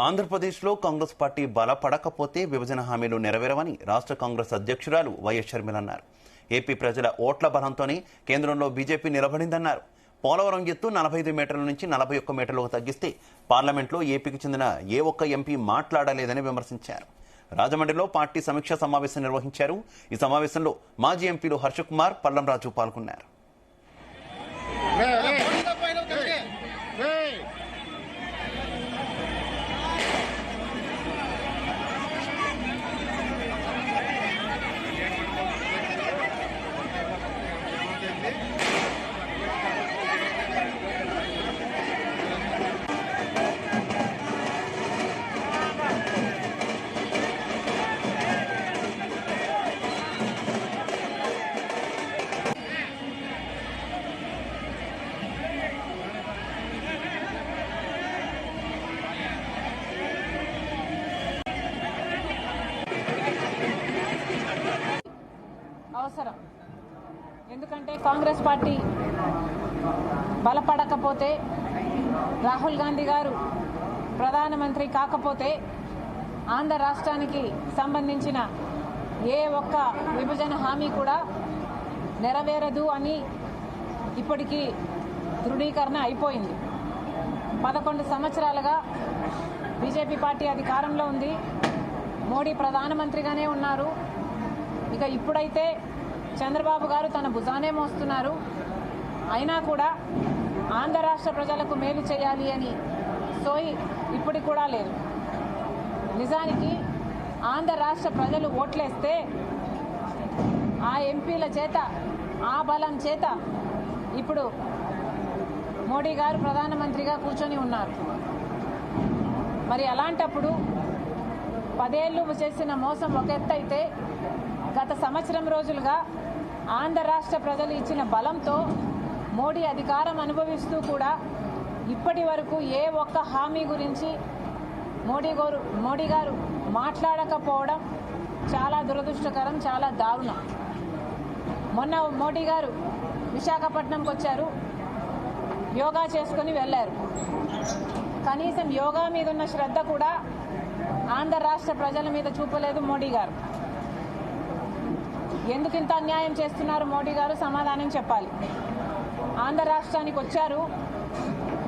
ఆంధ్రప్రదేశ్లో కాంగ్రెస్ పార్టీ బలపడకపోతే విభజన హామీలు నెరవేరవని రాష్ట్ర కాంగ్రెస్ అధ్యక్షురాలు వైఎస్ షర్మిల అన్నారు. ఏపీ ప్రజల ఓట్ల బలంతోనే కేంద్రంలో బీజేపీ నిలబడిందన్నారు. పోలవరం ఎత్తు 45 మీటర్ల నుంచి 41 మీటర్లకు తగ్గిస్తే పార్లమెంట్లో ఏపీకి చెందిన ఏ ఒక్క ఎంపీ మాట్లాడలేదని విమర్శించారు. రాజమండ్రిలో పార్టీ సమీక్షా సమావేశం నిర్వహించారు. ఈ సమావేశంలో మాజీ ఎంపీలు హర్షకుమార్, పల్లంరాజు పాల్గొన్నారు. అవసరం. ఎందుకంటే కాంగ్రెస్ పార్టీ బలపడకపోతే, రాహుల్ గాంధీ గారు ప్రధానమంత్రి కాకపోతే ఆంధ్ర రాష్ట్రానికి సంబంధించిన ఏ ఒక్క విభజన హామీ కూడా నెరవేరదు అని ఇప్పటికీ ధృవీకరణ అయిపోయింది. 11 సంవత్సరాలుగా బీజేపీ పార్టీ అధికారంలో ఉంది. మోడీ ప్రధానమంత్రిగానే ఉన్నారు. ఇక ఇప్పుడైతే చంద్రబాబు గారు తన భుజానే మోస్తున్నారు. అయినా కూడా ఆంధ్ర రాష్ట్ర ప్రజలకు మేలు చేయాలి అని సోయి ఇప్పటికి కూడా లేదు. నిజానికి ఆంధ్ర రాష్ట్ర ప్రజలు ఓట్లేస్తే ఆ ఎంపీల చేత, ఆ బలం చేత ఇప్పుడు మోడీ గారు ప్రధానమంత్రిగా కూర్చొని ఉన్నారు. మరి అలాంటప్పుడు 10 ఏళ్లు చేసిన మోసం ఒక ఎత్తైతే, గత సంవత్సరం రోజులుగా ఆంధ్ర రాష్ట్ర ప్రజలు ఇచ్చిన బలంతో మోడీ అధికారం అనుభవిస్తూ కూడా ఇప్పటి వరకు ఏ ఒక్క హామీ గురించి మోడీ గారు మాట్లాడకపోవడం చాలా దురదృష్టకరం, చాలా దారుణం. మొన్న మోడీ గారు విశాఖపట్నంకి వచ్చారు, యోగా చేసుకుని వెళ్లారు. కనీసం యోగా మీద ఉన్న శ్రద్ధ కూడా ఆంధ్ర రాష్ట్ర ప్రజల మీద చూపలేదు మోడీ గారు. ఎందుకు ఇంత అన్యాయం చేస్తున్నారు మోడీ గారు? సమాధానం చెప్పాలి. ఆంధ్ర రాష్ట్రానికి వచ్చారు,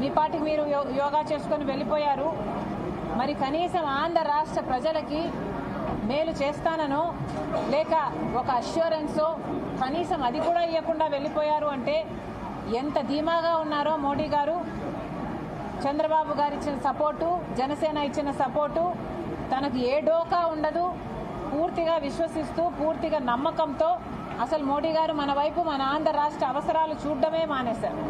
మీ పార్టీకి మీరు యోగా చేసుకొని వెళ్ళిపోయారు. మరి కనీసం ఆంధ్ర రాష్ట్ర ప్రజలకి మేలు చేస్తాననో లేక ఒక అష్యూరెన్సో కనీసం అది కూడా ఇవ్వకుండా వెళ్ళిపోయారు అంటే ఎంత ధీమాగా ఉన్నారో మోడీ గారు. చంద్రబాబు గారు ఇచ్చిన సపోర్టు, జనసేన ఇచ్చిన సపోర్టు తనకు ఏ డోకా ఉండదు. పూర్తిగా విశ్వసిస్తూ, పూర్తిగా నమ్మకంతో అసలు మోడీ గారు మన వైపు, మన ఆంధ్ర రాష్ట్ర అవసరాలు చూడడమే మానేశారు.